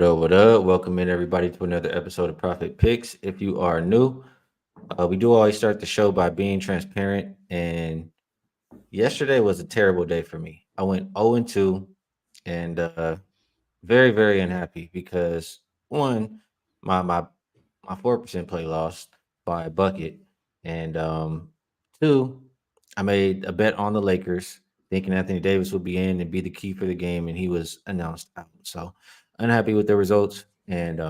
What up? What up? Welcome in everybody to another episode of Profit Picks. If you are new, we do always start the show by being transparent. And yesterday was a terrible day for me. I went 0 and 2 and very, very unhappy because one, my 4% play lost by a bucket. And two, I made a bet on the Lakers, thinking Anthony Davis would be in and be the key for the game, and he was announced out. So unhappy with the results and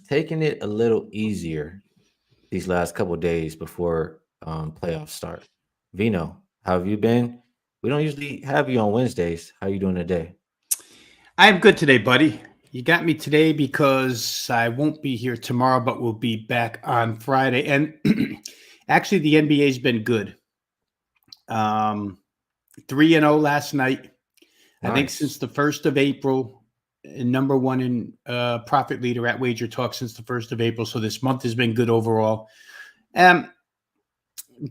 taking it a little easier these last couple days before playoffs start. Veno, how have you been? We don't usually have you on Wednesdays. How you doing today? I'm good today, buddy. You got me today because I won't be here tomorrow, but we'll be back on Friday. And actually, the NBA's been good. 3-0 last night. I think Nice. since the 1st of April, number one in profit leader at Wagertalk since the 1st of April. So this month has been good overall.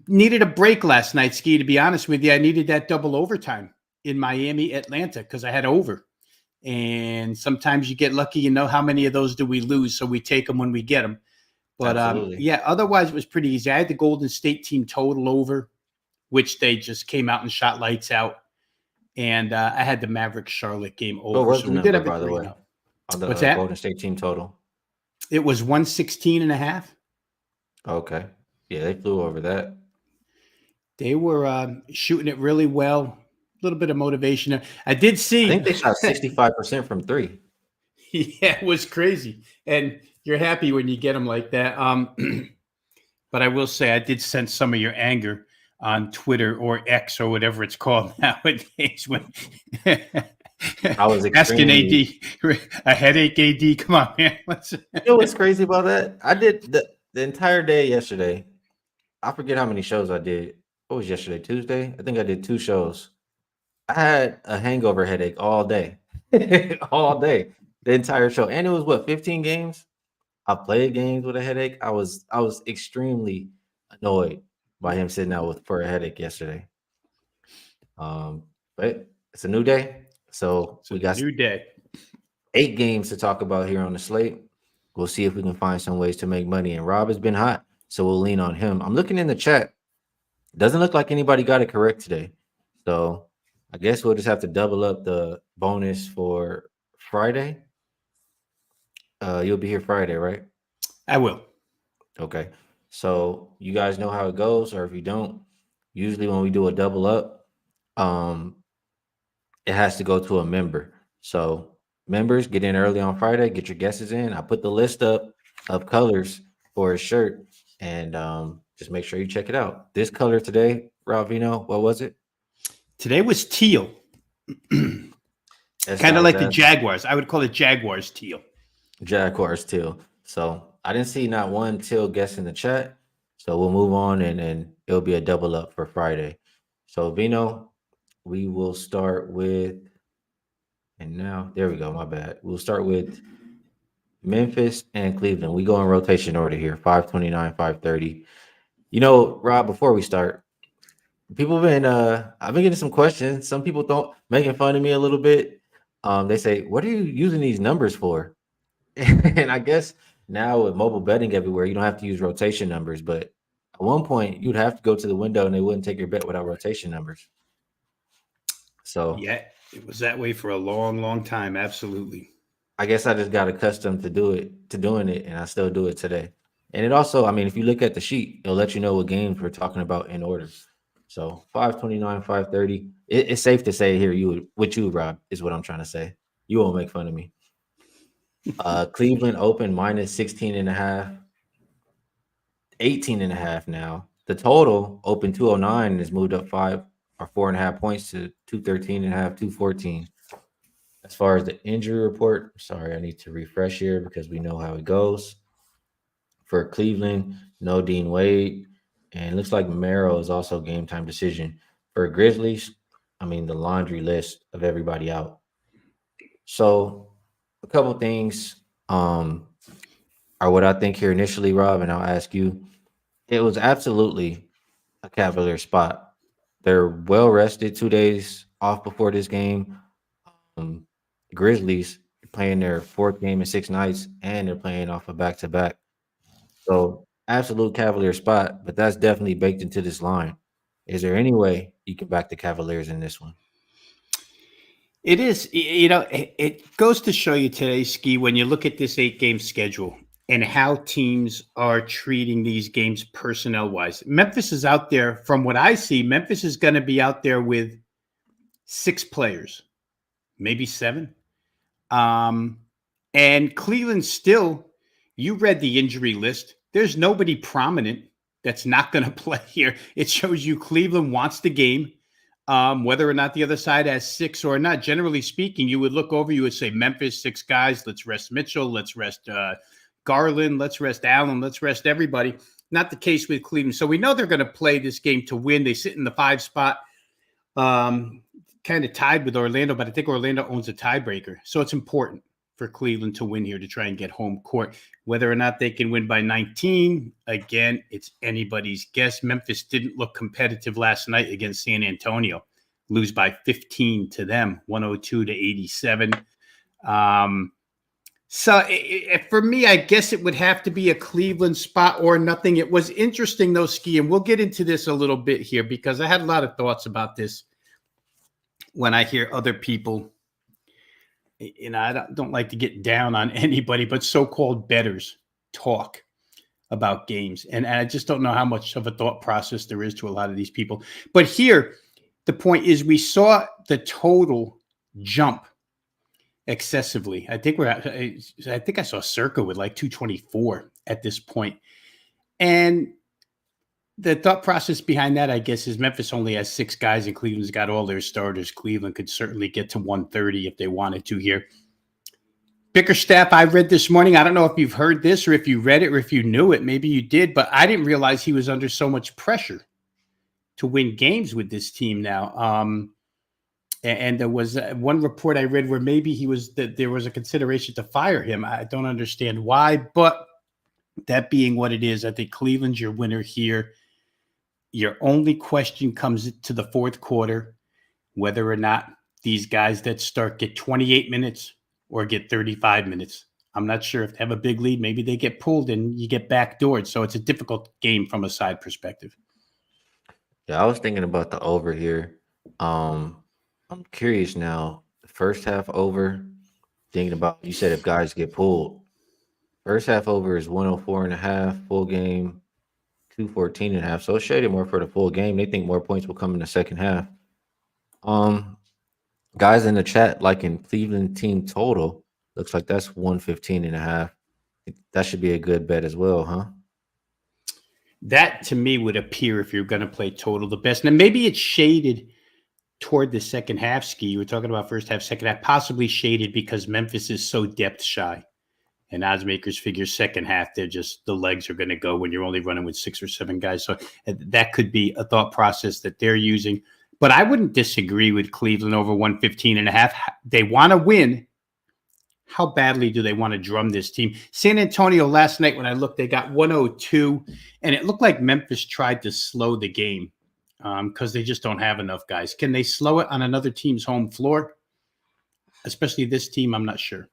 Needed a break last night, Skee, to be honest with you. I needed that double overtime in Miami, Atlanta, because I had over. And sometimes you get lucky, how many of those do we lose? So we take them when we get them. But Absolutely. yeah, otherwise it was pretty easy. I had the Golden State team total over, which they just came out and shot lights out. And I had the Mavericks Charlotte game What over. was So the we did number, have a by the 3 way, 0. on What's the that? Golden State team total? It was 116.5. Okay. Yeah, they flew over that. They were shooting it really well. A little bit of motivation. I did I see. think they shot 65% from three. Yeah, it was crazy. And you're happy when you get them like that. But I will say I did sense some of your anger on Twitter or X or whatever it's called nowadays when I was asking extremely. AD a headache. AD, come on, man. You know what's crazy about that? I did the entire day yesterday. I forget how many shows I did. What was yesterday? Tuesday? I think I did 2 shows. I had a hangover headache all day. All day. The entire show. And it was what, 15 games? I played games with a headache. I was extremely annoyed by him sitting out with for a headache yesterday. Um, but it's a new day. So It's we a got new day. 8 games to talk about here on the slate. We'll see if we can find some ways to make money. And Rob has been hot, so we'll lean on him. I'm looking in the chat. Doesn't look like anybody got it correct today. So I guess we'll just have to double up the bonus for Friday. You'll be here Friday, right? I will. Okay. So you guys know how it goes, or if you don't, usually when we do a double up, um, it has to go to a member. So members get in early on Friday, get your guesses in. I put the list up of colors for a shirt, and just make sure you check it out. This color today, Ravino, what was it? Today was teal. Kind That's of I was like the asking. Jaguars. I would call it Jaguars teal. Jaguars teal. So I didn't see not one teal guess in the chat. So we'll move on, and it'll be a double up for Friday. So Vino, we will start with, and now there we go. My bad. We'll start with Memphis and Cleveland. We go in rotation order here. 529, 530. Rob, before we start, people been I've been getting some questions. Some people don't making fun of me a little bit. They say, what are you using these numbers for? And I guess now with mobile betting everywhere, you don't have to use rotation numbers. But at one point, you'd have to go to the window and they wouldn't take your bet without rotation numbers. So Yeah, it was that way for a long, long time. Absolutely. I guess I just got accustomed to doing it, and I still do it today. And it also, I mean, if you look at the sheet, it'll let you know what games we're talking about in order. So 529, 530. It's safe to say here, Rob, is what I'm trying to say. You won't make fun of me. Cleveland open minus 16 and a half, 18 and a half now. The total open 209 and has moved up 4.5 points to 213 and a half, 214. As far as the injury report, sorry, I need to refresh here because we know how it goes. For Cleveland, no Dean Wade, and it looks like Merrill is also game time decision. For Grizzlies, I mean the laundry list of everybody out. So a couple things are what I think here initially, Rob, and I'll ask you. It was absolutely a Cavalier spot. They're well rested, 2 days off before this game. Um, Grizzlies playing their fourth game in 6 nights, and they're playing off a back-to-back. So absolute Cavalier spot, but that's definitely baked into this line. Is there any way you can back the Cavaliers in this one? It is, it goes to show you today, Skee, when you look at this 8-game schedule and how teams are treating these games personnel wise. Memphis is out there, from what I see, Memphis is going to be out there with 6 players, maybe 7. And Cleveland still, you read the injury list. There's nobody prominent that's not going to play here. It shows you Cleveland wants the game. Whether or not the other side has 6 or not, generally speaking, you would look over, you would say Memphis, 6 guys. Let's rest Mitchell. Let's rest Garland. Let's rest Allen. Let's rest everybody. Not the case with Cleveland. So we know they're going to play this game to win. They sit in the 5 spot, kind of tied with Orlando, but I think Orlando owns a tiebreaker. So it's important for Cleveland to win here to try and get home court. Whether or not they can win by 19, again, it's anybody's guess. Memphis didn't look competitive last night against San Antonio. Lose by 15 to them, 102-87. For me, I guess it would have to be a Cleveland spot or nothing. It was interesting, though, Skee, and we'll get into this a little bit here because I had a lot of thoughts about this when I hear other people. I don't like to get down on anybody, but so-called bettors talk about games. And I just don't know how much of a thought process there is to a lot of these people. But here, the point is we saw the total jump excessively. I think I saw Circa with like 224 at this point. And the thought process behind that, I guess, is Memphis only has 6 guys and Cleveland's got all their starters. Cleveland could certainly get to 130 if they wanted to here. Bickerstaff, I read this morning. I don't know if you've heard this or if you read it or if you knew it. Maybe you did, but I didn't realize he was under so much pressure to win games with this team now. And there was one report I read where maybe there was a consideration to fire him. I don't understand why, but that being what it is, I think Cleveland's your winner here. Your only question comes to the fourth quarter, whether or not these guys that start get 28 minutes or get 35 minutes. I'm not sure if they have a big lead. Maybe they get pulled and you get backdoored. So it's a difficult game from a side perspective. Yeah, I was thinking about the over here. I'm curious now. The first half over, thinking about, you said if guys get pulled. First half over is 104.5, full game 214.5. So it's shaded more for the full game. They think more points will come in the second half. Guys in the chat liking Cleveland team total. Looks like that's 115.5. That should be a good bet as well, huh? That to me would appear, if you're going to play total, the best. Now maybe it's shaded toward the second half, Skee. You were talking about first half, second half, possibly shaded because Memphis is so depth shy. And odds makers figure second half, the legs are going to go when you're only running with 6 or 7 guys. So that could be a thought process that they're using. But I wouldn't disagree with Cleveland over 115.5. They want to win. How badly do they want to drum this team? San Antonio last night, when I looked, they got 102. And it looked like Memphis tried to slow the game because they just don't have enough guys. Can they slow it on another team's home floor? Especially this team, I'm not sure.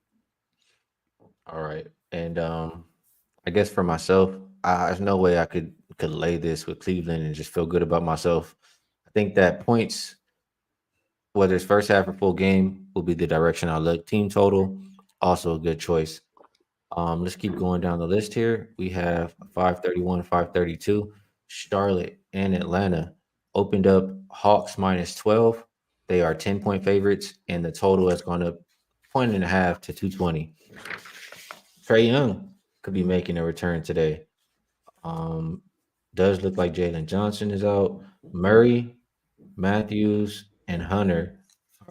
All right. And I guess for myself, there's no way I could lay this with Cleveland and just feel good about myself. I think that points, whether it's first half or full game, will be the direction I look. Team total, also a good choice. Let's keep going down the list here. We have 531, 532. Charlotte and Atlanta opened up Hawks minus 12. They are 10-point favorites, and the total has gone up 1.5 to 220. Trae Young could be making a return today. Does look like Jalen Johnson is out. Murray, Matthews, and Hunter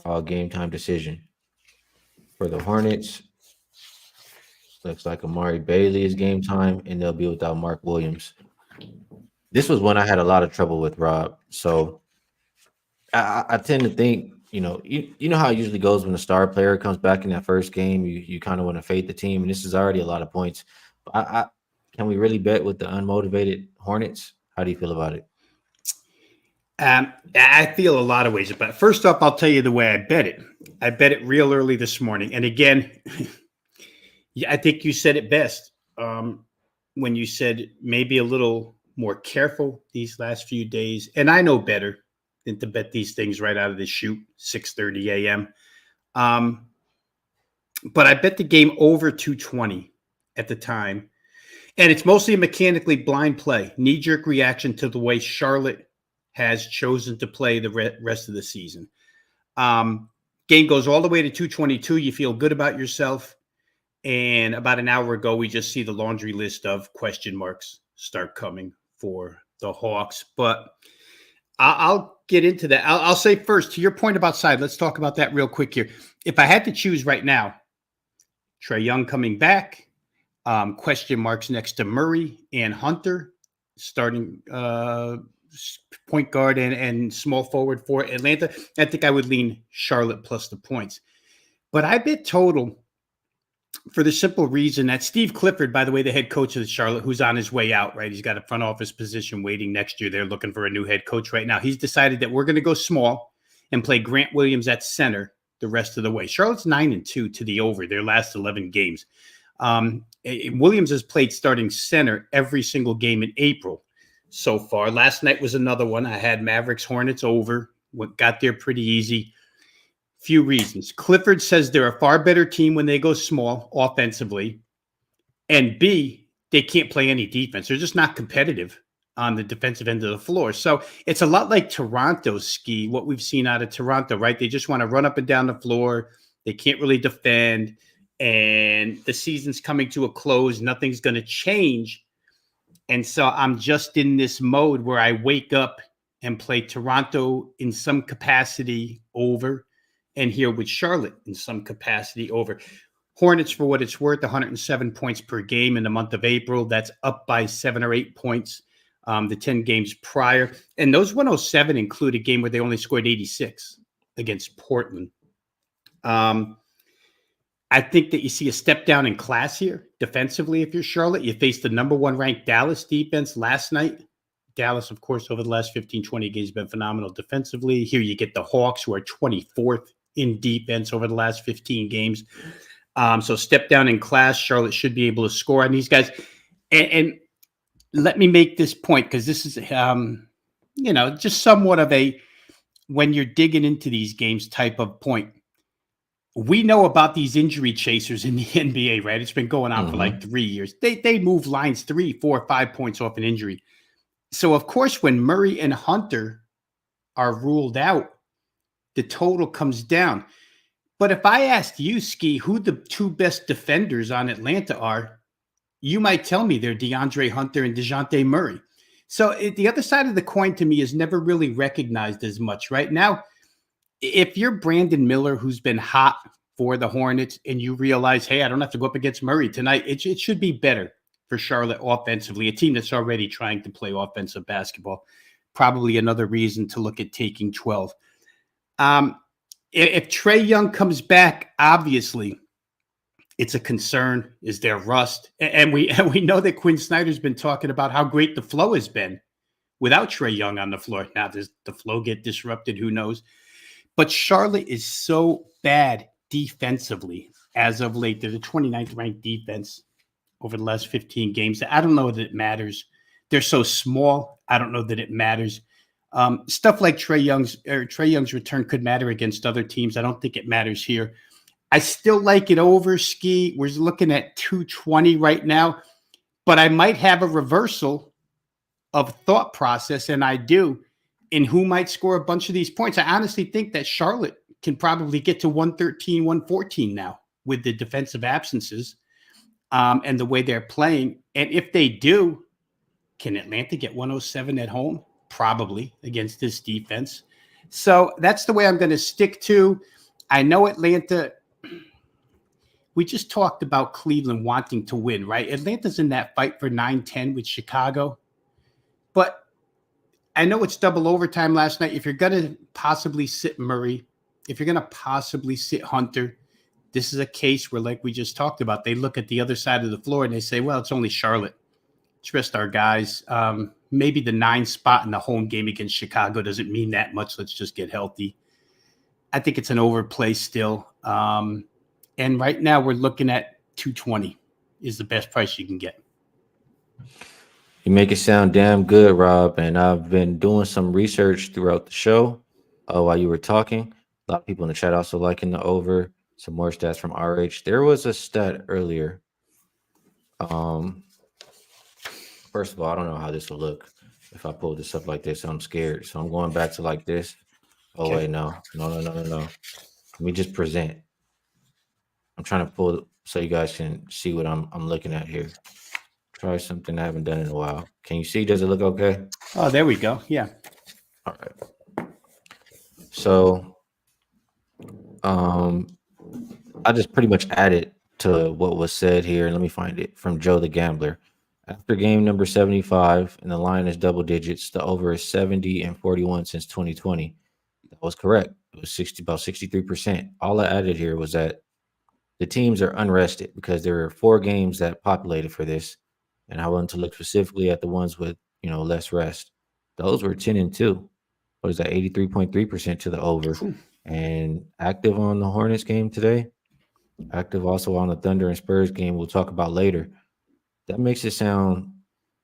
are all game time decision. For the Hornets, looks like Amari Bailey is game time, and they'll be without Mark Williams. This was one I had a lot of trouble with, Rob. So I tend to think, you know how it usually goes when a star player comes back in that first game, you kind of want to fade the team, and this is already a lot of points. Can we really bet with the unmotivated Hornets? How do you feel about it? I feel a lot of ways about it. First off, I'll tell you the way I bet it. I bet it real early this morning. And again, yeah, I think you said it best when you said maybe a little more careful these last few days. And I know better than to bet these things right out of the chute, 6:30 a.m. But I bet the game over 220 at the time. And it's mostly a mechanically blind play, knee-jerk reaction to the way Charlotte has chosen to play the rest of the season. Game goes all the way to 222. You feel good about yourself. And about an hour ago, we just see the laundry list of question marks start coming for the Hawks. But I'll get into that. I'll say first, to your point about side, let's talk about that real quick here. If I had to choose right now, Trae Young coming back, question marks next to Murray and Hunter, starting point guard and small forward for Atlanta. I think I would lean Charlotte plus the points. But I bet total for the simple reason that Steve Clifford, by the way, the head coach of the Charlotte, who's on his way out, right? He's got a front office position waiting next year. They're looking for a new head coach right now. He's decided that we're going to go small and play Grant Williams at center the rest of the way. Charlotte's 9-2 to the over their last 11 games. Williams has played starting center every single game in April so far. Last night was another one. I had Mavericks Hornets over. Got there pretty easy. Few reasons. Clifford says they're a far better team when they go small offensively. And B, they can't play any defense. They're just not competitive on the defensive end of the floor. So it's a lot like Toronto's Skee, what we've seen out of Toronto, right? They just want to run up and down the floor. They can't really defend. And the season's coming to a close. Nothing's going to change. And so I'm just in this mode where I wake up and play Toronto in some capacity over, and here with Charlotte in some capacity over. Hornets, for what it's worth, 107 points per game in the month of April. That's up by 7 or 8 points the 10 games prior. And those 107 include a game where they only scored 86 against Portland. I think that you see a step down in class here defensively if you're Charlotte. You faced the number one ranked Dallas defense last night. Dallas, of course, over the last 15, 20 games have been phenomenal defensively. Here you get the Hawks, who are 24th in defense over the last 15 games. So step down in class. Charlotte should be able to score on these guys. And let me make this point, because this is, just somewhat of a, when you're digging into these games type of point. We know about these injury chasers in the NBA, right? It's been going on for like 3 years. They move lines 3, 4, 5 points off an injury. So, of course, when Murray and Hunter are ruled out, the total comes down. But if I asked you, Skee, who the two best defenders on Atlanta are, you might tell me they're DeAndre Hunter and DeJounte Murray. So the other side of the coin to me is never really recognized as much. Right now, if you're Brandon Miller, who's been hot for the Hornets, and you realize, hey, I don't have to go up against Murray tonight, it should be better for Charlotte offensively, a team that's already trying to play offensive basketball. Probably another reason to look at taking 12. If Trae Young comes back, obviously, it's a concern. Is there rust? And we know that Quinn Snyder's been talking about how great the flow has been without Trae Young on the floor. Now, does the flow get disrupted? Who knows? But Charlotte is so bad defensively as of late. They're the 29th ranked defense over the last 15 games. I don't know that it matters. They're so small. I don't know that it matters. Stuff like Trae Young's return could matter against other teams. I don't think it matters here. I still like it over, Skee. We're looking at 220 right now, but I might have a reversal of thought process, and I do, in who might score a bunch of these points. I honestly think that Charlotte can probably get to 113, 114 now with the defensive absences and the way they're playing. And if they do, can Atlanta get 107 at home? Probably against this defense. So that's the way I'm going to stick to. I know Atlanta, we just talked about Cleveland wanting to win, right? Atlanta's in that fight for 9-10 with Chicago. But I know it's double overtime last night. If you're going to possibly sit Murray, if you're going to possibly sit Hunter, this is a case where, like we just talked about, they look at the other side of the floor and they say, well, it's only Charlotte. Let's rest our guys. maybe the 9 spot in the home game against Chicago doesn't mean that much. Let's just get healthy. I think it's an overplay still. And right now we're looking at 220 is the best price you can get. You make it sound damn good, Rob. And I've been doing some research throughout the show while you were talking. A lot of people in the chat also liking the over. Some more stats from RH. There was a stat earlier. First of all, I don't know how this will look if I pull this up like this. I'm scared. So I'm going back to like this. Oh, Okay. wait, no. Let me just present. I'm trying to pull so you guys can see what I'm looking at here. Try something I haven't done in a while. Can you see? Does it look okay? Oh, there we go. Yeah. All right. So I just pretty much added to what was said here. Let me find it from Joe the Gambler. After game number 75, and the line is double digits, the over is 70 and 41 since 2020. That was correct. It was about 63%. All I added here was that the teams are unrested because there are 4 games that populated for this. And I wanted to look specifically at the ones with, less rest. Those were 10 and 2. What is that? 83.3% to the over. And active on the Hornets game today. Active also on the Thunder and Spurs game we'll talk about later. That makes it sound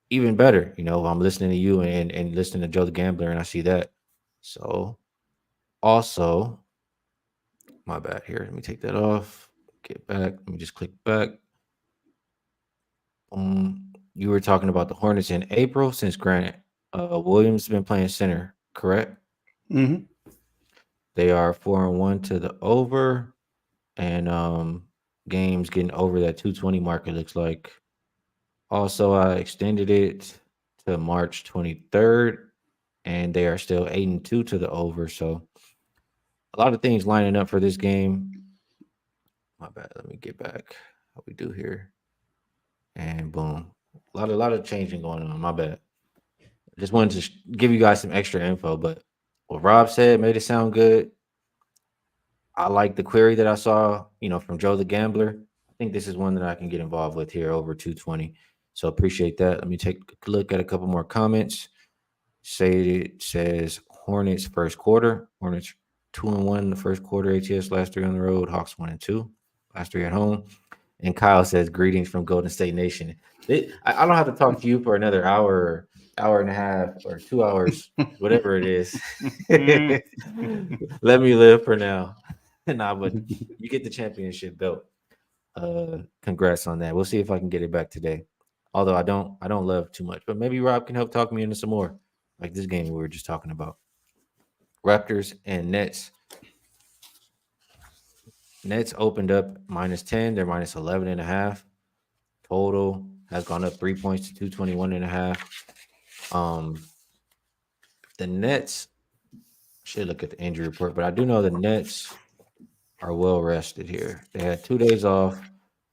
even better. I'm listening to you and listening to Joe the Gambler, and I see that. So also, my bad here. Let me take that off. Get back. Let me just click back. You were talking about the Hornets in April since Grant Williams has been playing center, correct? Mm-hmm. They are 4-1 to the over, and games getting over that 220 mark, it looks like. Also, I extended it to March 23rd, and they are still 8-2 to the over. So a lot of things lining up for this game. My bad. Let me get back. How we do here. And boom. A lot of changing going on. My bad. Just wanted to give you guys some extra info, but what Rob said made it sound good. I like the query that I saw, from Joe the Gambler. I think this is one that I can get involved with here over 220. So appreciate that. Let me take a look at a couple more comments. It says Hornets first quarter. Hornets 2-1 in the first quarter. ATS last 3 on the road. Hawks 1-2. Last 3 at home. And Kyle says greetings from Golden State Nation. I don't have to talk to you for another hour and a half, or 2 hours, whatever it is. Let me live for now. Nah, but you get the championship belt. Congrats on that. We'll see if I can get it back today. Although I don't love too much, but maybe Rob can help talk me into some more, like this game we were just talking about. Raptors and Nets. Nets opened up -10. They're -11.5. Total has gone up 3 points to 221.5. The Nets, should look at the injury report, but I do know the Nets are well rested here. They had 2 days off.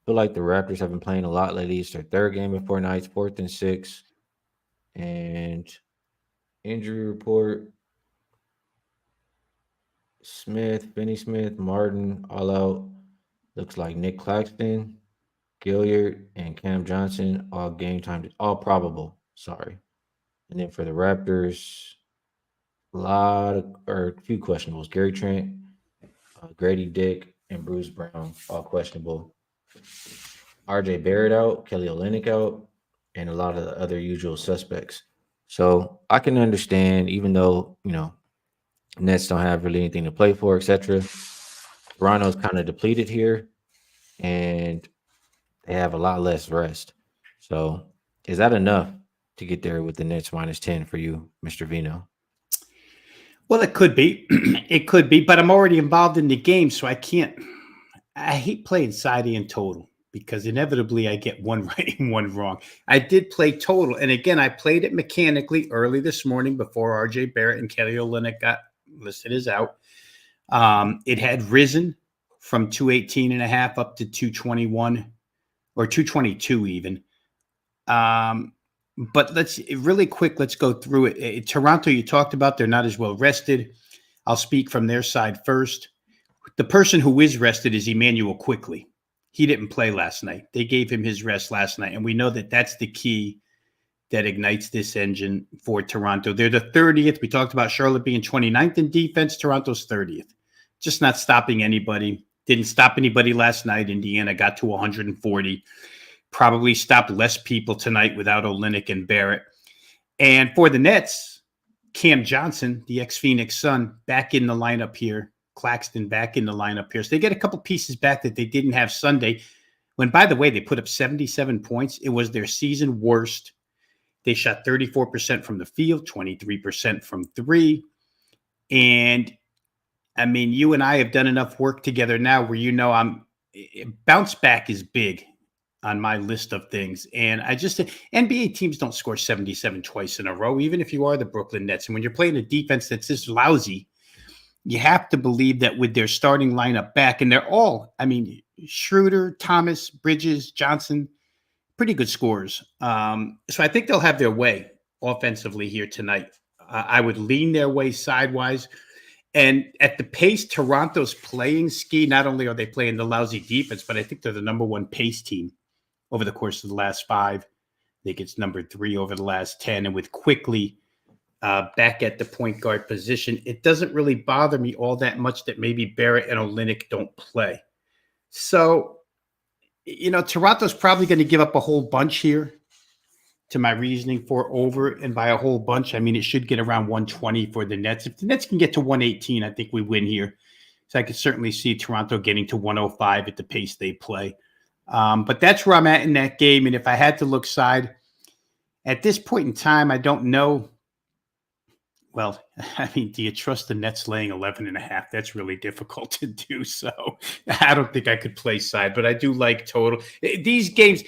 Feel like the Raptors have been playing a lot lately. It's their 3rd game in 4 nights, 4th and 6. And injury report: Finney Smith, Martin, all out. Looks like Nick Claxton, Gilliard, and Cam Johnson, all game time, all probable. Sorry. And then for the Raptors, a few questionables. Gary Trent, Grady Dick, and Bruce Brown, all questionable. RJ Barrett out, Kelly Olynyk out, and a lot of the other usual suspects. So I can understand, even though, Nets don't have really anything to play for, etc. Toronto's kind of depleted here, and they have a lot less rest. So is that enough to get there with the Nets -10 for you, Mr. Veno? Well, it could be. It could be, but I'm already involved in the game, so I can't. I hate playing side and total because inevitably I get one right and one wrong. I did play total, and again, I played it mechanically early this morning before RJ Barrett and Kelly Olynyk got listed as out. It had risen from 218.5 up to 221 or 222 even. But let's go through it. Toronto, you talked about, they're not as well rested. I'll speak from their side first. The person who is rested is Emmanuel Quickly. He didn't play last night. They gave him his rest last night, and we know that that's the key that ignites this engine for Toronto. They're the 30th. We talked about Charlotte being 29th in defense. Toronto's 30th. Just not stopping anybody. Didn't stop anybody last night. Indiana got to 140. Probably stopped less people tonight without Olynyk and Barrett. And for the Nets, Cam Johnson, the ex-Phoenix Sun, back in the lineup here. Claxton back in the lineup here. So they get a couple pieces back that they didn't have Sunday. When, by the way, they put up 77 points. It was their season worst. They shot 34% from the field, 23% from three. And, I mean, you and I have done enough work together now where bounce back is big on my list of things. And NBA teams don't score 77 twice in a row, even if you are the Brooklyn Nets. And when you're playing a defense that's this lousy, you have to believe that with their starting lineup back, and they're all, I mean, Schroeder, Thomas, Bridges, Johnson, pretty good scorers. So I think they'll have their way offensively here tonight. I would lean their way sidewise. And at the pace Toronto's playing, Skee, not only are they playing the lousy defense, but I think they're the number one pace team over the course of the last 5. I think it's number 3 over the last 10. And with Quickly back at the point guard position, it doesn't really bother me all that much that maybe Barrett and Olynyk don't play. So, Toronto's probably going to give up a whole bunch here to my reasoning for over, and by a whole bunch, I mean it should get around 120 for the Nets. If the Nets can get to 118, I think we win here. So I could certainly see Toronto getting to 105 at the pace they play. But that's where I'm at in that game. And if I had to look side, at this point in time, I don't know. Well, I mean, do you trust the Nets laying 11.5? That's really difficult to do. So I don't think I could play side, but I do like total. These games,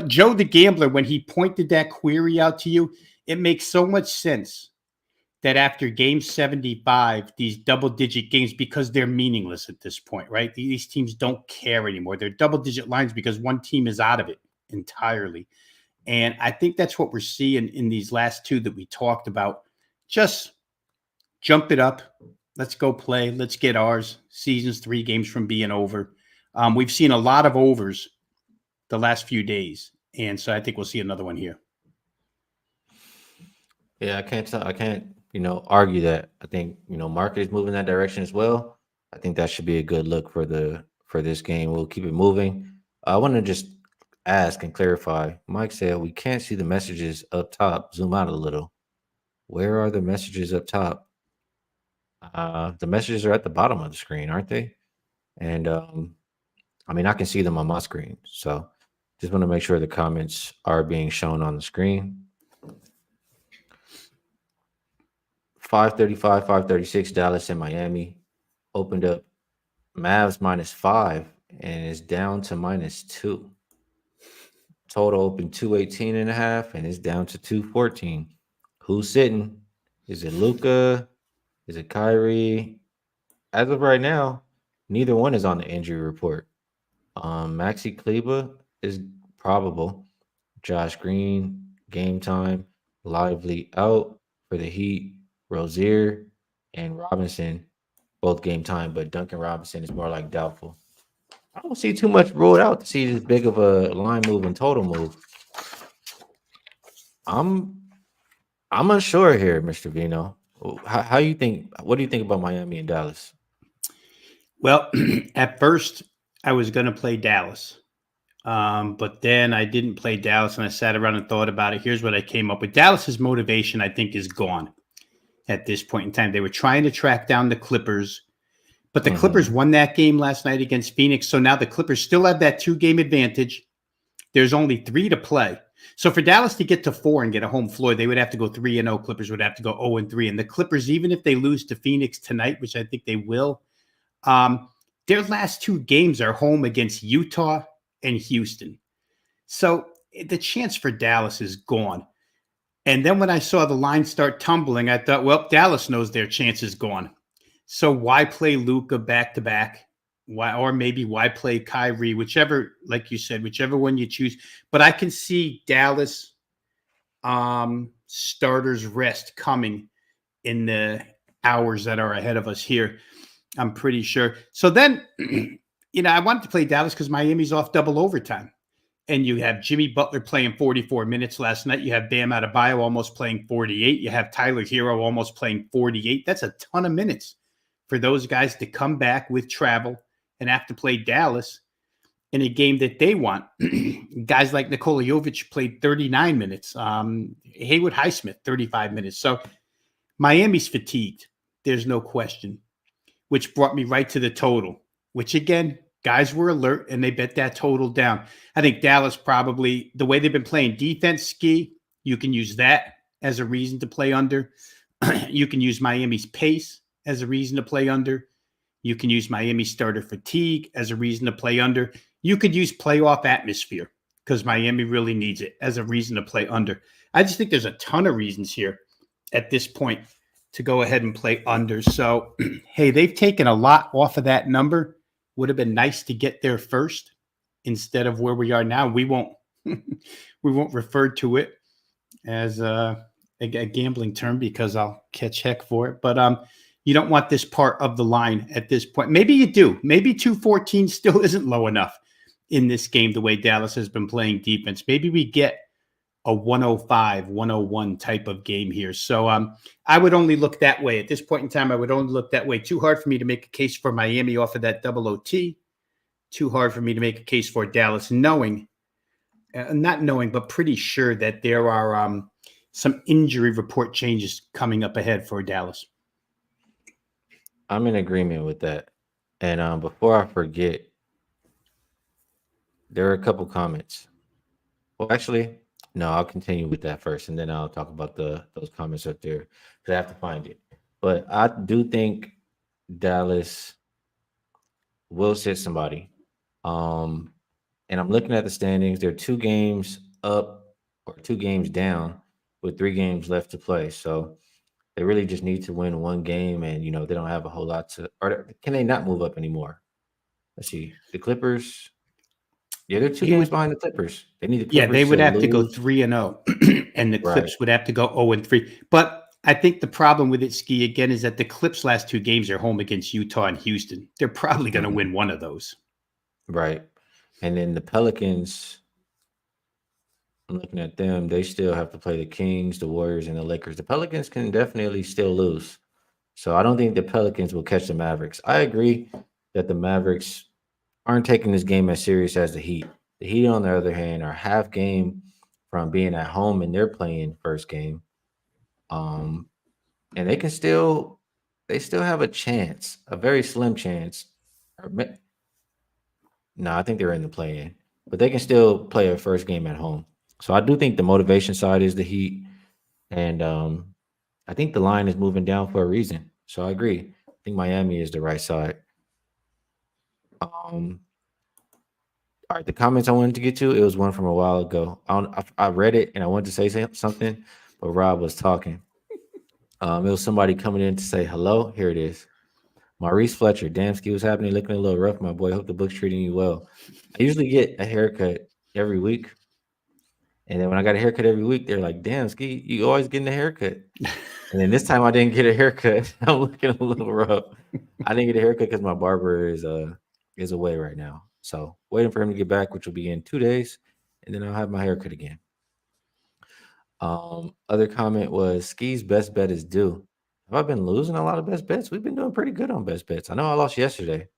Joe the Gambler, when he pointed that query out to you, it makes so much sense that after game 75, these double-digit games, because they're meaningless at this point, right? These teams don't care anymore. They're double-digit lines because one team is out of it entirely. And I think that's what we're seeing in these last 2 that we talked about. Just jump it up. Let's go play. Let's get ours. Season's 3 games from being over. We've seen a lot of overs the last few days. And so I think we'll see another one here. Yeah, I can't argue that. I think, market is moving that direction as well. I think that should be a good look for this game. We'll keep it moving. I want to just ask and clarify. Mike said we can't see the messages up top. Zoom out a little. Where are the messages up top? The messages are at the bottom of the screen, aren't they? And I can see them on my screen. So just want to make sure the comments are being shown on the screen. 535, 536, Dallas and Miami opened up Mavs -5 and is down to -2. Total opened 218.5 and is down to 214. Who's sitting? Is it Luka? Is it Kyrie? As of right now, neither one is on the injury report. Maxi Kleber is probable. Josh Green, game time. Lively out for the Heat. Rozier and Robinson, both game time, but Duncan Robinson is more like doubtful. I don't see too much ruled out to see this big of a line move and total move. I'm unsure here, Mr. Veno. How you think? What do you think about Miami and Dallas? Well, at first I was going to play Dallas, but then I didn't play Dallas, and I sat around and thought about it. Here's what I came up with: Dallas's motivation, I think, is gone at this point in time. They were trying to track down the Clippers, but the Clippers won that game last night against Phoenix. So now the Clippers still have that 2-game advantage. There's only 3 to play. So for Dallas to get to 4 and get a home floor, they would have to go 3-0. Clippers would have to go 0-3. And the Clippers, even if they lose to Phoenix tonight, which I think they will, their last 2 games are home against Utah and Houston. So the chance for Dallas is gone. And then when I saw the line start tumbling, I thought, well, Dallas knows their chance is gone. So why play Luka back-to-back? Why play Kyrie? Whichever, like you said, whichever one you choose. But I can see Dallas starters rest coming in the hours that are ahead of us here. I'm pretty sure. So then, I wanted to play Dallas because Miami's off double overtime. and you have Jimmy Butler playing 44 minutes last night. You have Bam Adebayo almost playing 48. You have Tyler Hero almost playing 48. That's a ton of minutes for those guys to come back with travel and have to play Dallas in a game that they want. Guys like Nikola Jovic played 39 minutes. Haywood Highsmith, 35 minutes. So Miami's fatigued. There's no question, which brought me right to the total, which again, guys were alert and they bet that total down. I think Dallas probably, the way they've been playing defense, Skee, you can use that as a reason to play under. You can use Miami's pace as a reason to play under. You can use Miami starter fatigue as a reason to play under. You could use playoff atmosphere because Miami really needs it as a reason to play under. I just think there's a ton of reasons here at this point to go ahead and play under. So, hey, they've taken a lot off of that number. Would have been nice to get there first instead of where we are now. We won't refer to it as a gambling term because I'll catch heck for it. But you don't want this part of the line at this point. Maybe you do. Maybe 214 still isn't low enough in this game the way Dallas has been playing defense. Maybe we get a 105, 101 type of game here. So I would only look that way. At this point in time, I would only look that way. Too hard for me to make a case for Miami off of that double OT. Too hard for me to make a case for Dallas, not knowing, but pretty sure that there are some injury report changes coming up ahead for Dallas. I'm in agreement with that. And before I forget, there are a couple comments. Well, actually, no, I'll continue with that first, and then I'll talk about those comments up there because I have to find it. But I do think Dallas will sit somebody. And I'm looking at the standings. They're 2 games up or 2 games down with 3 games left to play. So they really just need to win 1 game, and they don't have a whole lot to. Or can they not move up anymore? Let's see. The Clippers. Yeah, they're 2 games behind the Clippers. They need the Clippers. Yeah, they would have lose. to go 3-0, and the Clips would have to go 0-3. But I think the problem with it, Skee, again, is that the Clips' last 2 games are home against Utah and Houston. They're probably going to win one of those. Right. And then the Pelicans, I'm looking at them. They still have to play the Kings, the Warriors, and the Lakers. The Pelicans can definitely still lose. So I don't think the Pelicans will catch the Mavericks. I agree that the Mavericks aren't taking this game as serious as the Heat. The Heat, on the other hand, are half game from being at home and they're playing first game. And they still have a chance, a very slim chance. No, I think they're in the play-in, but they can still play a first game at home. So I do think the motivation side is the Heat, and I think the line is moving down for a reason. So I agree. I think Miami is the right side. All right, the comments I wanted to get to, it was one from a while ago. I read it and I wanted to say something, but Rob was talking. It was somebody coming in to say hello. Here it is. Maurice Fletcher. Damn, Skee, what's happening? Looking a little rough, my boy. Hope the book's treating you well. I usually get a haircut every week. And then when I got a haircut every week, they're like, damn, Skee, you always getting a haircut. And then this time I didn't get a haircut. I'm looking a little rough. I didn't get a haircut because my barber is away right now. So waiting for him to get back, which will be in 2 days. And then I'll have my haircut again. Other comment was Skee's best bet is due. Have I been losing a lot of best bets? We've been doing pretty good on best bets. I know I lost yesterday,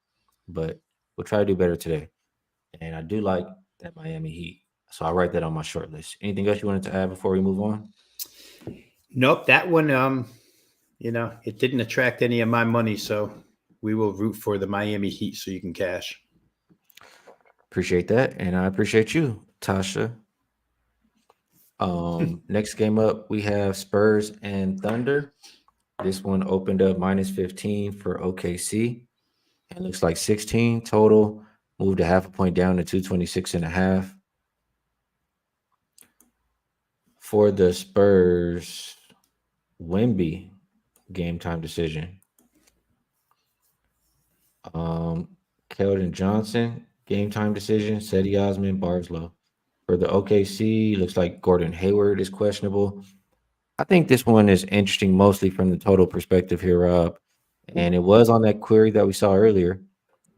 but we'll try to do better today. And I do like that Miami Heat. So I'll write that on my short list. Anything else you wanted to add before we move on? Nope. That one, it didn't attract any of my money. So we will root for the Miami Heat so you can cash. Appreciate that. And I appreciate you, Tasha. Next game up, we have Spurs and Thunder. This one opened up -15 for OKC. It looks like 16 total. Moved a half a point down to 226.5. For the Spurs, Wemby, game time decision. Keldon Johnson, game time decision. Cedi Osman, Barslow. For the OKC, looks like Gordon Hayward is questionable. I think this one is interesting mostly from the total perspective here, Rob. And it was on that query that we saw earlier.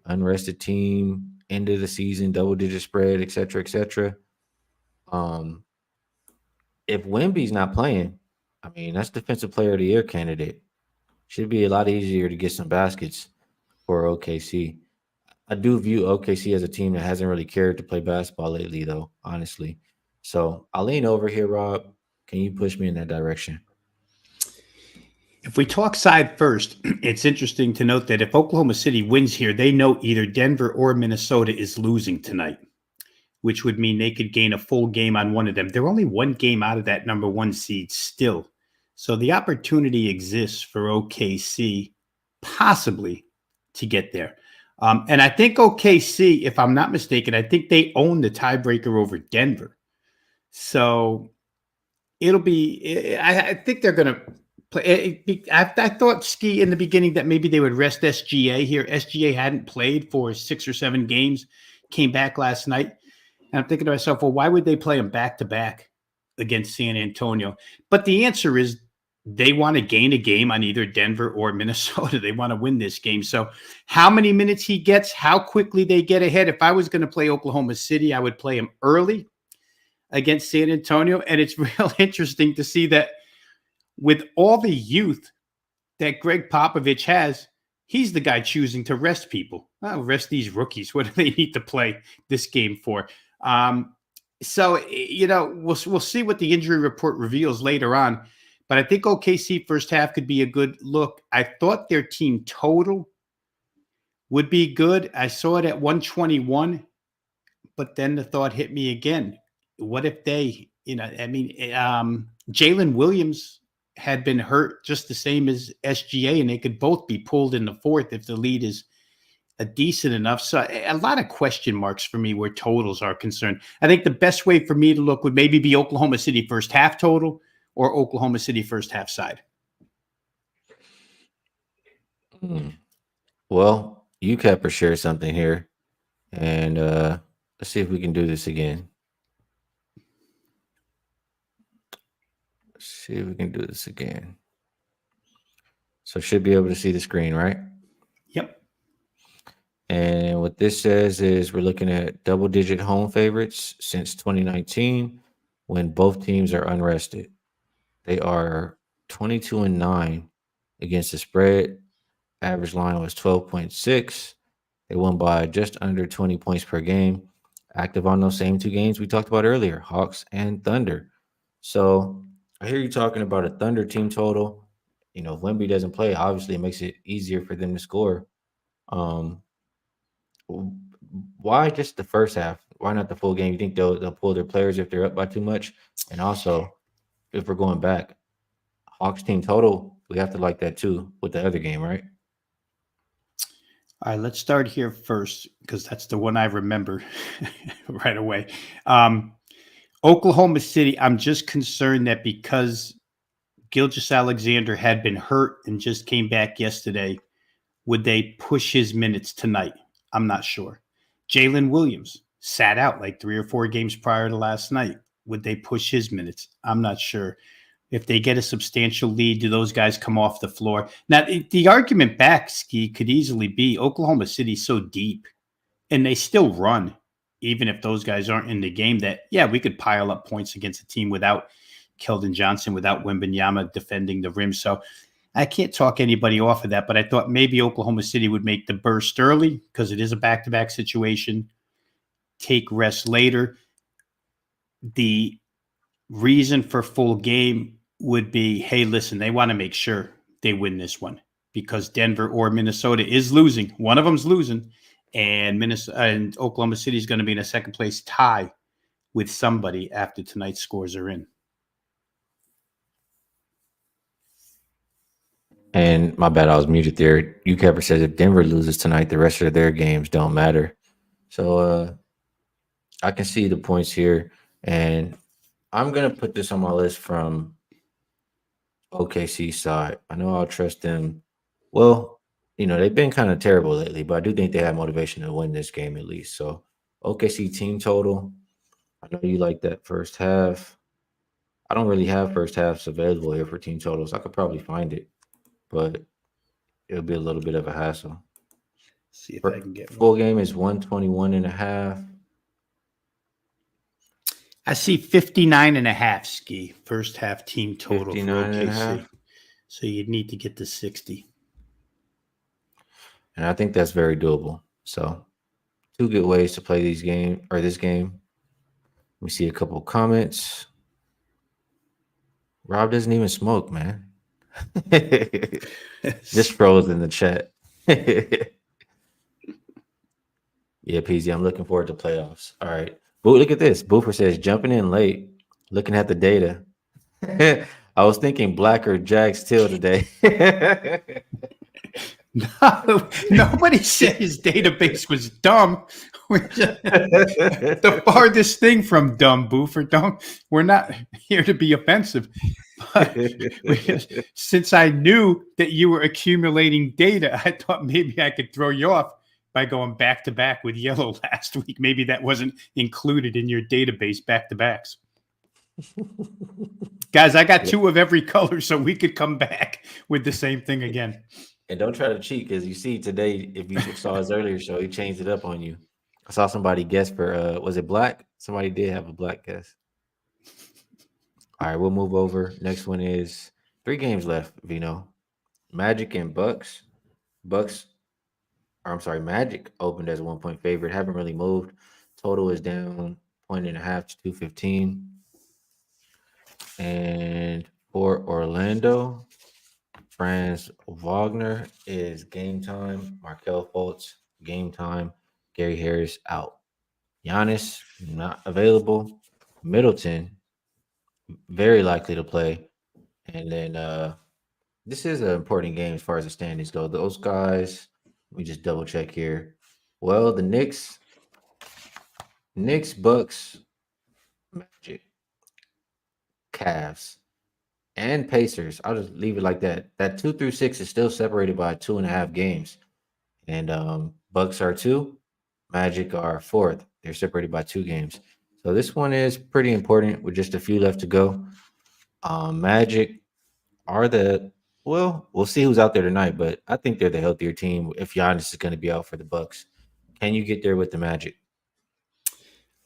Unrested team, end of the season, double-digit spread, et cetera, et cetera. If Wemby's not playing, I mean, that's defensive player of the year candidate. Should be a lot easier to get some baskets for OKC. I do view OKC as a team that hasn't really cared to play basketball lately, though, honestly. So I'll lean over here, Rob. Can you push me in that direction? If we talk side first, it's interesting to note that if Oklahoma City wins here, they know either Denver or Minnesota is losing tonight, which would mean they could gain a full game on one of them. They're only one game out of that number one seed still. So the opportunity exists for OKC possibly to get there. And I think OKC, if I'm not mistaken, I think they own the tiebreaker over Denver. So it'll be, I think they're going to play. I thought Skee in the beginning that maybe they would rest SGA here. SGA hadn't played for 6 or 7 games, came back last night. And I'm thinking to myself, well, why would they play him back to back against San Antonio? But the answer is they want to gain a game on either Denver or Minnesota. They want to win this game. So how many minutes he gets, how quickly they get ahead. If I was going to play Oklahoma City, I would play him early against San Antonio. And it's real interesting to see that with all the youth that Greg Popovich has, he's the guy choosing to rest people. Rest these rookies. What do they need to play this game for? So, we'll see what the injury report reveals later on. But I think OKC first half could be a good look. I thought their team total would be good. I saw it at 121, but then the thought hit me again. What if they, Jalen Williams had been hurt just the same as SGA, and they could both be pulled in the fourth if the lead is a decent enough. So a lot of question marks for me where totals are concerned. I think the best way for me to look would maybe be Oklahoma City first half total or Oklahoma City first half side. Well, UCapper shared something here, and let's see if we can do this again. See if we can do this again. So should be able to see the screen, right? Yep. And what this says is we're looking at double-digit home favorites since 2019 when both teams are unrested. They are 22-9 against the spread. Average line was 12.6. They won by just under 20 points per game. Active on those same 2 games we talked about earlier, Hawks and Thunder. So I hear you talking about a Thunder team total. If Wemby doesn't play, obviously it makes it easier for them to score. Why just the first half? Why not the full game? You think they'll pull their players if they're up by too much? And also, if we're going back, Hawks team total, we have to like that too with the other game, right? All right, let's start here first because that's the one I remember right away. Oklahoma City, I'm just concerned that because Gilgeous-Alexander had been hurt and just came back yesterday, would they push his minutes tonight? I'm not sure. Jalen Williams sat out like 3 or 4 games prior to last night. Would they push his minutes? I'm not sure. If they get a substantial lead, do those guys come off the floor? Now, the argument back, Skee, could easily be Oklahoma City's so deep, and they still run, even if those guys aren't in the game, that, yeah, we could pile up points against a team without Keldon Johnson, without Wembanyama defending the rim. So I can't talk anybody off of that, but I thought maybe Oklahoma City would make the burst early because it is a back-to-back situation, take rest later. The reason for full game would be, hey, listen, they want to make sure they win this one because Denver or Minnesota is losing. One of them's losing, and Minnesota and Oklahoma City is going to be in a second place tie with somebody after tonight's scores are in. And my bad, I was muted there. UCapper says if Denver loses tonight, the rest of their games don't matter. So I can see the points here, and I'm going to put this on my list from OKC side. I know I'll trust them. Well, they've been kind of terrible lately, but I do think they have motivation to win this game at least. So OKC team total, I know you like that first half. I don't really have first halves available here for team totals. I could probably find it, but it'll be a little bit of a hassle. See if I can get full game is 121.5. I see 59.5 Skee, first half team total for 59.5. OKC. So you'd need to get to 60. And I think that's very doable. So 2 good ways to play this game. Let me see a couple comments. Rob doesn't even smoke, man. Just froze in the chat. Yeah, PZ, I'm looking forward to playoffs. All right. Boo, look at this. Boofer says jumping in late, looking at the data. I was thinking Black or Jags Till today. No, nobody said his database was dumb. The farthest thing from dumb, Boofer. We're not here to be offensive. But since I knew that you were accumulating data, I thought maybe I could throw you off by going back to back with yellow last week. Maybe that wasn't included in your database back to backs. Guys, I got 2 of every color, so we could come back with the same thing again. And don't try to cheat, because you see today, if you saw his earlier show, he changed it up on you. I saw somebody guess for was it Black? Somebody did have a Black guess. All right, we'll move over. Next one is 3 games left, Veno. Magic and Bucks. Magic opened as a 1-point favorite. Haven't really moved. Total is down 1.5 to 215. And for Orlando, Franz Wagner is game time. Markel Fultz, game time. Gary Harris out. Giannis, not available. Middleton, very likely to play. And then this is an important game as far as the standings go. Those guys, let me just double check here. Well, the Knicks, Bucks, Magic, Cavs, and Pacers. I'll just leave it like that. That 2 through 6 is still separated by 2.5 games. And Bucks are 2, Magic are 4th. They're separated by 2 games. So this one is pretty important with just a few left to go. Magic are we'll see who's out there tonight, but I think they're the healthier team if Giannis is going to be out for the Bucks. Can you get there with the Magic?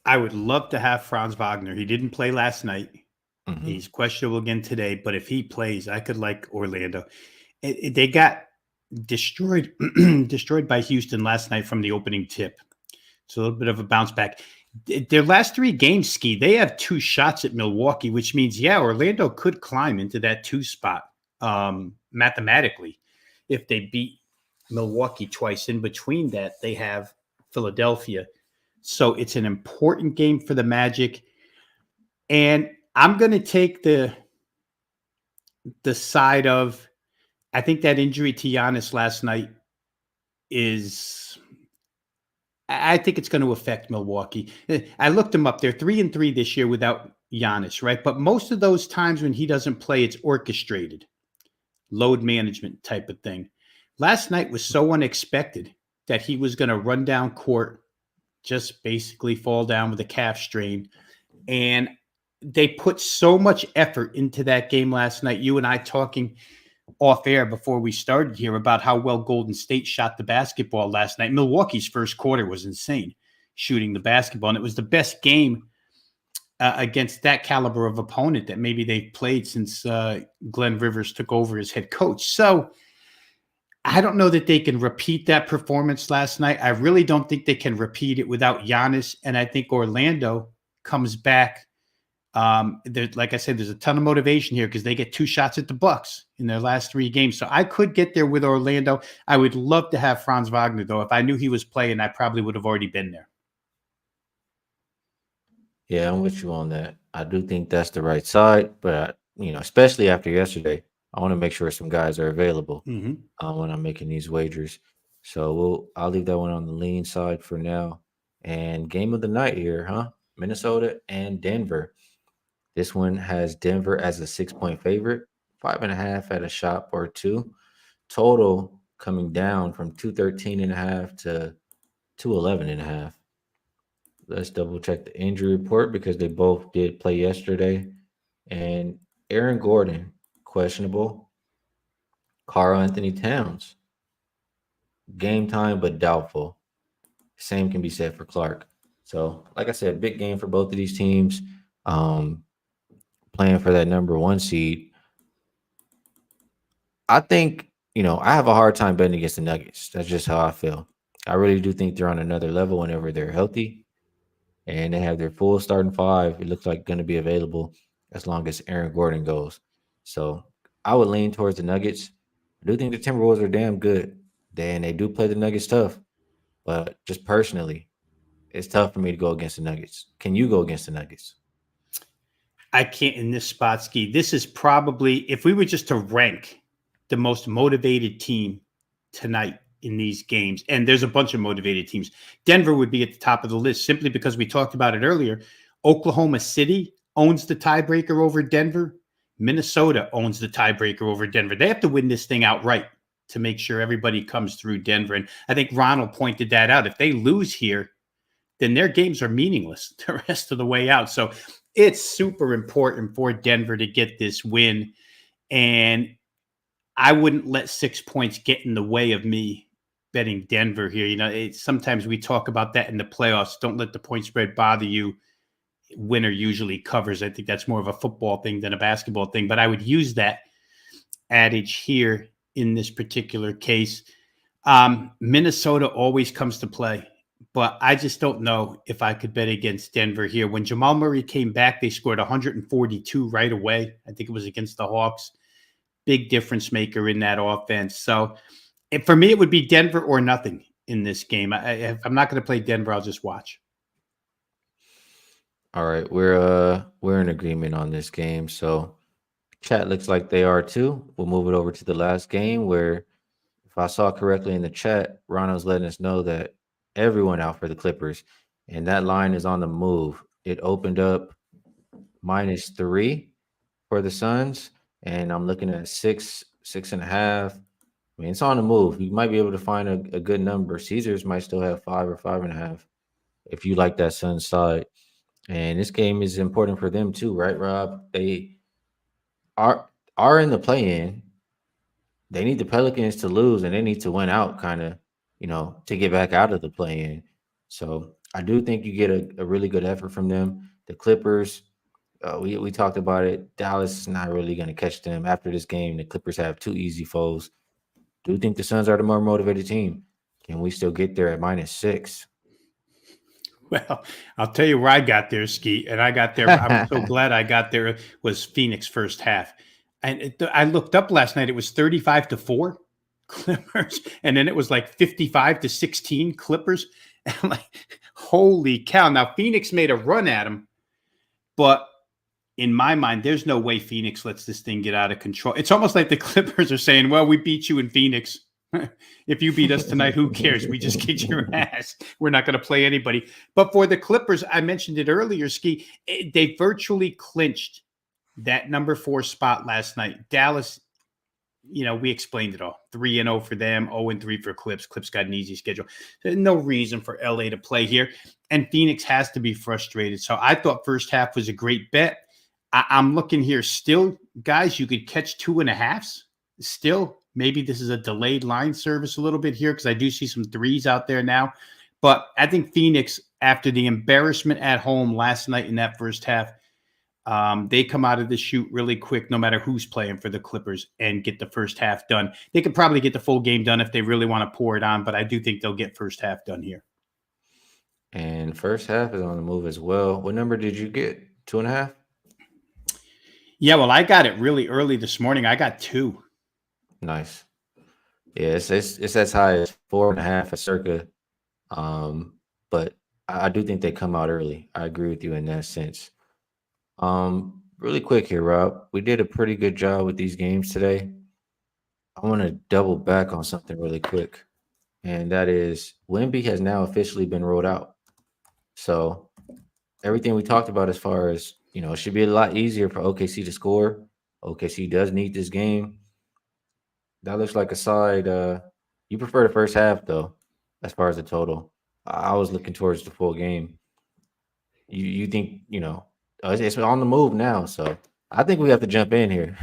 I would love to have Franz Wagner. He didn't play last night. Mhm. He's questionable again today, but if he plays, I could like Orlando. They got destroyed by Houston last night from the opening tip. It's a little bit of a bounce back. Their last 3 games, Skee, they have 2 shots at Milwaukee, which means, Orlando could climb into that 2 spot mathematically. If they beat Milwaukee twice in between that, they have Philadelphia. So it's an important game for the Magic. And I'm going to take the side of, I think that injury to Giannis last night I think it's going to affect Milwaukee. I looked them up. They're 3-3 this year without Giannis, right? But most of those times when he doesn't play, it's orchestrated, load management type of thing. Last night was so unexpected that he was going to run down court, just basically fall down with a calf strain. And they put so much effort into that game last night. You and I talking off air before we started here about how well Golden State shot the basketball last night. Milwaukee's first quarter was insane shooting the basketball. And it was the best game against that caliber of opponent that maybe they've played since Glenn Rivers took over as head coach. So I don't know that they can repeat that performance last night. I really don't think they can repeat it without Giannis. And I think Orlando comes back. Like I said, there's a ton of motivation here because they get 2 shots at the Bucks in their last 3 games. So I could get there with Orlando. I would love to have Franz Wagner, though. If I knew he was playing, I probably would have already been there. Yeah, I'm with you on that. I do think that's the right side, but especially after yesterday, I want to make sure some guys are available when I'm making these wagers. So I'll leave that one on the lean side for now. And game of the night here, huh? Minnesota and Denver. This one has Denver as a 6-point favorite, 5.5 at a shot or 2. Total coming down from 213.5 to 211.5. Let's double check the injury report because they both did play yesterday. And Aaron Gordon, questionable. Karl Anthony Towns, game time but doubtful. Same can be said for Clark. So, like I said, big game for both of these teams. playing for that number 1 seed. I think, I have a hard time betting against the Nuggets. That's just how I feel. I really do think they're on another level whenever they're healthy and they have their full starting five. It looks like going to be available as long as Aaron Gordon goes. So I would lean towards the Nuggets. I do think the Timberwolves are damn good. They do play the Nuggets tough, but just personally, it's tough for me to go against the Nuggets. Can you go against the Nuggets? I can't in this spot, Ski. This is probably, if we were just to rank the most motivated team tonight in these games, and there's a bunch of motivated teams, Denver would be at the top of the list simply because we talked about it earlier. Oklahoma City owns the tiebreaker over Denver. Minnesota owns the tiebreaker over Denver. They have to win this thing outright to make sure everybody comes through Denver. And I think Ronald pointed that out. If they lose here, then their games are meaningless the rest of the way out. So it's super important for Denver to get this win. And I wouldn't let 6 points get in the way of me betting Denver here. Sometimes we talk about that in the playoffs. Don't let the point spread bother you. Winner usually covers. I think that's more of a football thing than a basketball thing. But I would use that adage here in this particular case. Minnesota always comes to play. But I just don't know if I could bet against Denver here. When Jamal Murray came back, they scored 142 right away. I think it was against the Hawks. Big difference maker in that offense. So for me, it would be Denver or nothing in this game. If I'm not going to play Denver, I'll just watch. All right, we're in agreement on this game. So chat looks like they are too. We'll move it over to the last game where, if I saw correctly in the chat, Ronald's letting us know that everyone out for the Clippers, and that line is on the move. It opened up -3 for the Suns, and I'm looking at 6.5. I mean, it's on the move. You might be able to find a good number. Caesars might still have 5 or 5.5 if you like that Suns side. And this game is important for them too, right, Rob? They are in the play-in. They need the Pelicans to lose, and they need to win out, kind of, to get back out of the play-in. So I do think you get a really good effort from them. The Clippers, we talked about it. Dallas is not really going to catch them after this game. The Clippers have 2 easy foes. Do think the Suns are the more motivated team. Can we still get there at -6? Well, I'll tell you where I got there, Skee, and I got there. I'm so glad I got there. Was Phoenix first half, and I looked up last night. It was 35-4 Clippers, and then it was like 55-16 Clippers. And I'm like, holy cow! Now Phoenix made a run at them, but in my mind, there's no way Phoenix lets this thing get out of control. It's almost like the Clippers are saying, "Well, we beat you in Phoenix." If you beat us tonight, who cares? We just kicked your ass. We're not going to play anybody. But for the Clippers, I mentioned it earlier, Skee, they virtually clinched that number 4 spot last night. Dallas, we explained it all. 3-0 for them, 0-3 for Clips. Clips got an easy schedule. There's no reason for LA to play here. And Phoenix has to be frustrated. So I thought first half was a great bet. I'm looking here still, guys, you could catch 2.5s still. Maybe this is a delayed line service a little bit here because I do see some 3s out there now. But I think Phoenix, after the embarrassment at home last night in that first half, they come out of the chute really quick no matter who's playing for the Clippers and get the first half done. They could probably get the full game done if they really want to pour it on, but I do think they'll get first half done here. And first half is on the move as well. What number did you get? 2.5? Yeah, well, I got it really early this morning. I got 2. Nice. Yeah, it's as high as 4.5 at circa. But I do think they come out early. I agree with you in that sense. Really quick here, Rob. We did a pretty good job with these games today. I want to double back on something really quick, and that is Wemby has now officially been rolled out. So everything we talked about as far as, it should be a lot easier for OKC to score. OKC does need this game. That looks like a side. You prefer the first half, though, as far as the total. I was looking towards the full game. You think, it's on the move now. So I think we have to jump in here.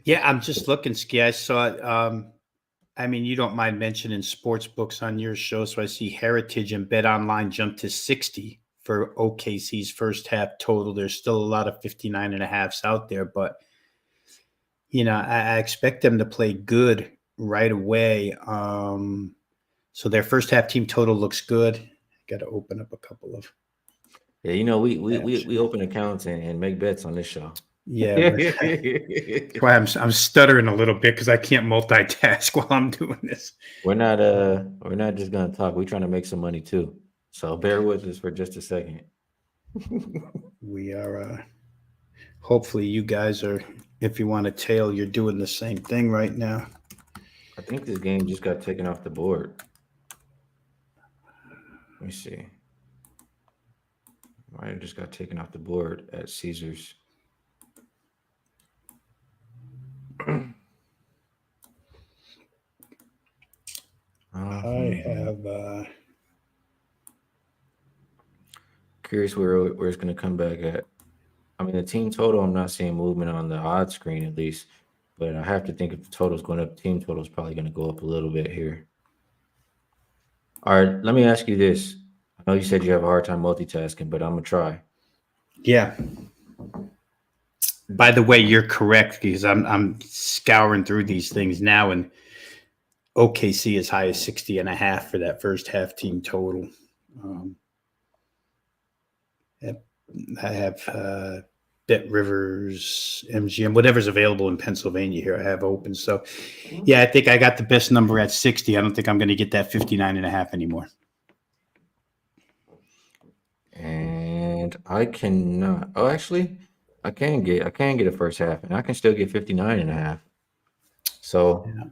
Yeah, I'm just looking, Skee. I saw it. I mean, you don't mind mentioning sports books on your show. So I see Heritage and Bet Online jumped to 60 for OKC's first half total. There's still a lot of 59.5s out there, but I expect them to play good right away. So their first half team total looks good. Got to open up a couple of. Yeah, we open accounts and make bets on this show. Yeah, that's why I'm stuttering a little bit because I can't multitask while I'm doing this. We're not just gonna talk. We're trying to make some money too. So bear with us for just a second. We are hopefully you guys are, if you want to tail, you're doing the same thing right now. I think this game just got taken off the board. Let me see. Might have just got taken off the board at Caesars. I have curious where it's going to come back at. I mean, the team total, I'm not seeing movement on the odds screen at least, but I have to think if the total's going up, team total is probably going to go up a little bit here. All right, let me ask you this. I know you said you have a hard time multitasking, but I'm going to try. Yeah. By the way, you're correct because I'm scouring through these things now, and OKC as high as 60.5 for that first half team total. I have Bet Rivers, MGM, whatever's available in Pennsylvania here. I have open. So, yeah, I think I got the best number at 60. I don't think I'm going to get that 59.5 anymore. And I cannot. Oh, actually, I can get a first half, and I can still get 59.5. So, Yeah.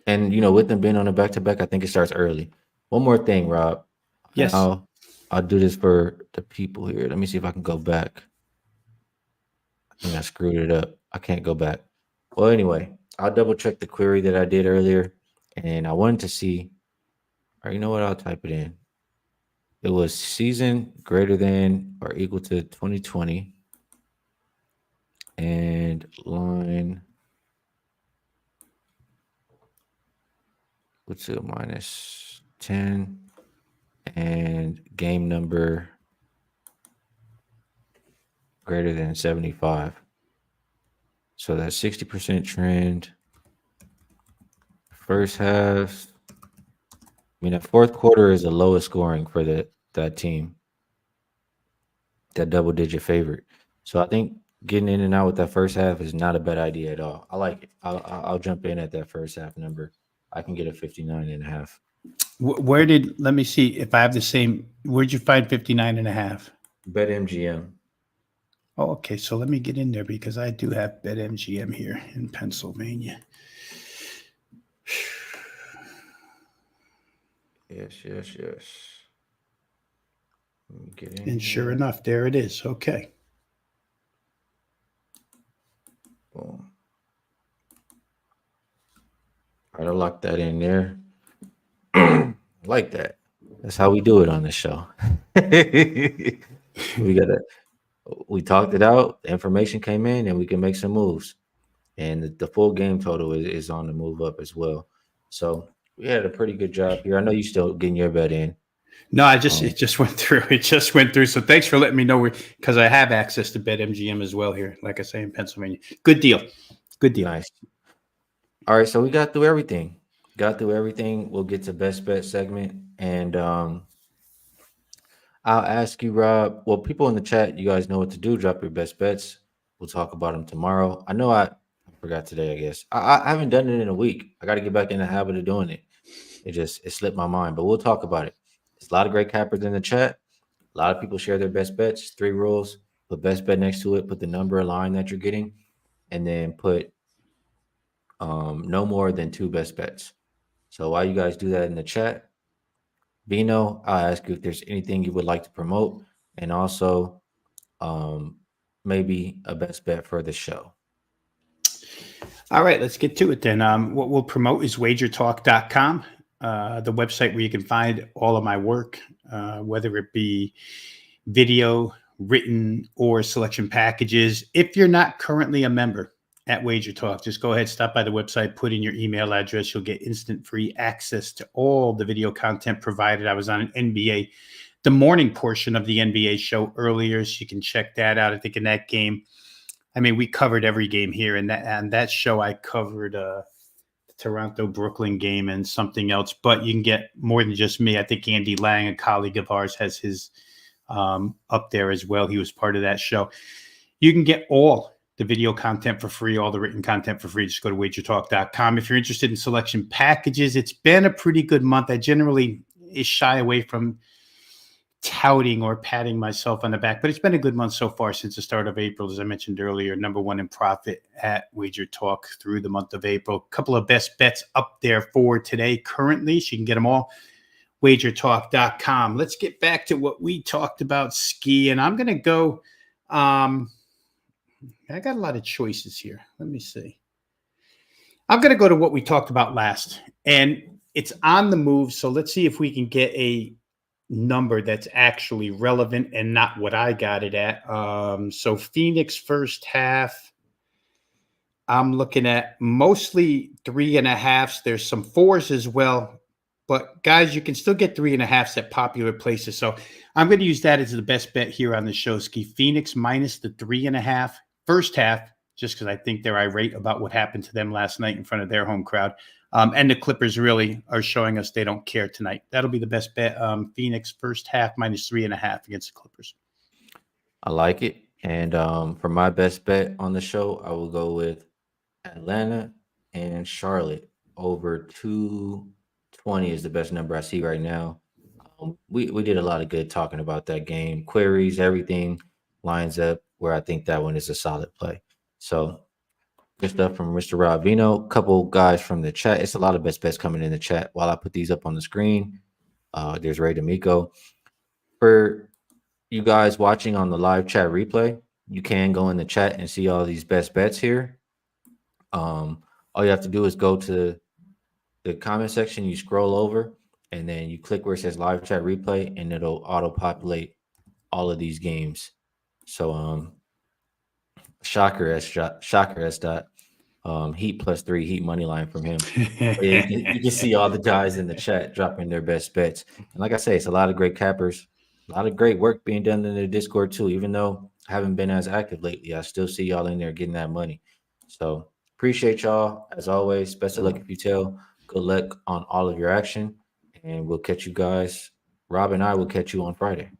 And with them being on a back-to-back, I think it starts early. One more thing, Rob. Yes. I'll do this for the people here. Let me see if I can go back. I think I screwed it up. I can't go back. Well, anyway, I'll double check the query that I did earlier, and I wanted to see. Or you know what? I'll type it in. It was season greater than or equal to 2020, and line equal to minus 10. And game number greater than 75. So that's 60% trend. First half. I mean, that fourth quarter is the lowest scoring for that team. That double-digit favorite. So I think getting in and out with that first half is not a bad idea at all. I like it. I'll jump in at that first half number. I can get a 59.5. Let me see if I have the same. Where'd you find 59.5? BetMGM. Oh, okay. So let me get in there because I do have BetMGM here in Pennsylvania. Yes. Let me get in And sure here. enough, there it is. Okay. Boom. All right, I'll lock that in there. Like that. That's how we do it on the show. We talked it out. The information came in, and we can make some moves. And the full game total is on the move up as well. So we had a pretty good job here. I know you still getting your bet in. No, it just went through. It just went through. So thanks for letting me know because I have access to BetMGM as well here, like I say, in Pennsylvania. Good deal. Nice. All right, so we got through everything. We'll get to best bet segment, and I'll ask you, Rob. Well, people in the chat, you guys know what to do. Drop your best bets. We'll talk about them tomorrow. I know I forgot today. I guess I haven't done it in a week. I got to get back in the habit of doing it. It slipped my mind, but we'll talk about it. There's a lot of great cappers in the chat. A lot of people share their best bets. 3 rules. Put best bet next to it. Put the number of line that you're getting, and then put no more than 2 best bets. So while you guys do that in the chat, Veno, I'll ask you if there's anything you would like to promote, and also maybe a best bet for the show. All right, let's get to it then. What we'll promote is Wagertalk.com, the website where you can find all of my work, whether it be video, written, or selection packages. If you're not currently a member at Wagertalk, just go ahead, stop by the website, put in your email address. You'll get instant free access to all the video content provided. I was on an NBA the morning portion of the NBA show earlier, so you can check that out. I think in that game, I mean, we covered every game here, and that show I covered the Toronto Brooklyn game and something else. But you can get more than just me. I think Andy Lang, a colleague of ours, has his up there as well. He was part of that show. You can get all the video content for free, all the written content for free. Just go to wagertalk.com. If you're interested in selection packages, it's been a pretty good month. I generally shy away from touting or patting myself on the back, but it's been a good month so far since the start of April. As I mentioned earlier, #1 in profit at Wagertalk through the month of April. A couple of best bets up there for today currently, so you can get them all. Wagertalk.com. Let's get back to what we talked about, Skee, and I'm going to go I got a lot of choices here. Let me see. I'm going to go to what we talked about last, and it's on the move. So let's see if we can get a number that's actually relevant and not what I got it at. So Phoenix first half, I'm looking at mostly 3.5s. There's some 4s as well. But guys, you can still get 3.5s at popular places. So I'm going to use that as the best bet here on the show, Skee. Phoenix minus the 3.5 first half, just because I think they're irate about what happened to them last night in front of their home crowd. And the Clippers really are showing us they don't care tonight. That'll be the best bet. Phoenix first half minus 3.5 against the Clippers. I like it. And for my best bet on the show, I will go with Atlanta and Charlotte over 220 is the best number I see right now. We did a lot of good talking about that game. Queries, everything lines up where I think that one is a solid play. So good stuff from Mr. Rob Veno. Couple guys from the chat. It's a lot of best bets coming in the chat while I put these up on the screen. There's Ray D'Amico. For you guys watching on the live chat replay, you can go in the chat and see all these best bets here. All you have to do is go to the comment section, you scroll over, and then you click where it says live chat replay, and it'll auto-populate all of these games. So shocker S dot Heat +3, Heat money line from him. Yeah, you can see all the guys in the chat dropping their best bets. And like I say, it's a lot of great cappers, a lot of great work being done in the Discord too. Even though I haven't been as active lately, I still see y'all in there getting that money. So appreciate y'all as always. Best of luck if you tell. Good luck on all of your action, and we'll catch you guys. Rob and I will catch you on Friday.